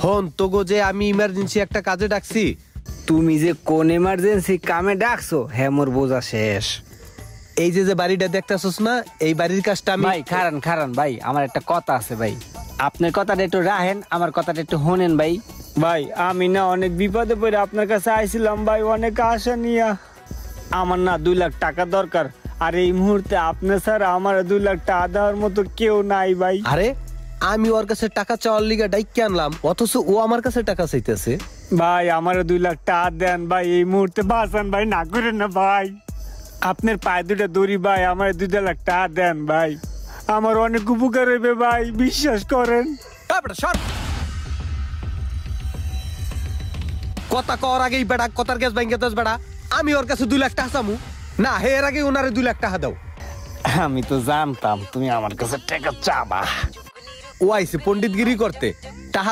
হন তোগো যে আমি ইমার্জেন্সি একটা কাজে ডাকছি। তুমি যে কোন এমার্জেন্সি কামে ডাকছো হ্যাঁ মোর বোঝা শেষ। এই যে যে বাড়িটা দেখতেছস না, এই বাড়ির কাজটা আমি ভাই খারান খারান ভাই, আমার একটা কথা আছে ভাই, আপনার কথাটা একটু রাখেন, আমার কথাটা একটু শোনেন ভাই। ভাই আমি না অনেক বিপদে পড়ে আপনার কাছে আইছিলাম ভাই, অনেক আশা নিয়া। আমার না 2 লাখ টাকা দরকার, আর এই মুহূর্তে আপনি স্যার আমার 2 লাখ টাকা দেওয়ার মতো কেউ নাই ভাই। আরে আমি ওর কাছে টাকা চাওয়ার লিগা ডাইকে আনলাম, অথচ ও আমার কাছে টাকা চাইতেছে। ভাই আমার 2 লাখ টাকা দেন ভাই, এই মুহূর্তে বাঁচান ভাই, না করেন না ভাই, আপনার পায়ে দুটা দড়ি ভাই, আমার 2 লাখ টাকা দেন ভাই, আমার অনেক উপকার হইবে ভাই, বিশ্বাস করেন। কথা কর আগেই বেড়া, কথার গ্যাস ভাঙ্গে দশ বেড়া। আমি ওর কাছে 2 লাখ টাকা চামু না, হে এর আগে ওনারে 2 লাখ টাকা দাও। আমি তো জানতাম তুমি আমার কাছে টাকা চাবা। ও আইছে পণ্ডিতগিরি করতে, টাকা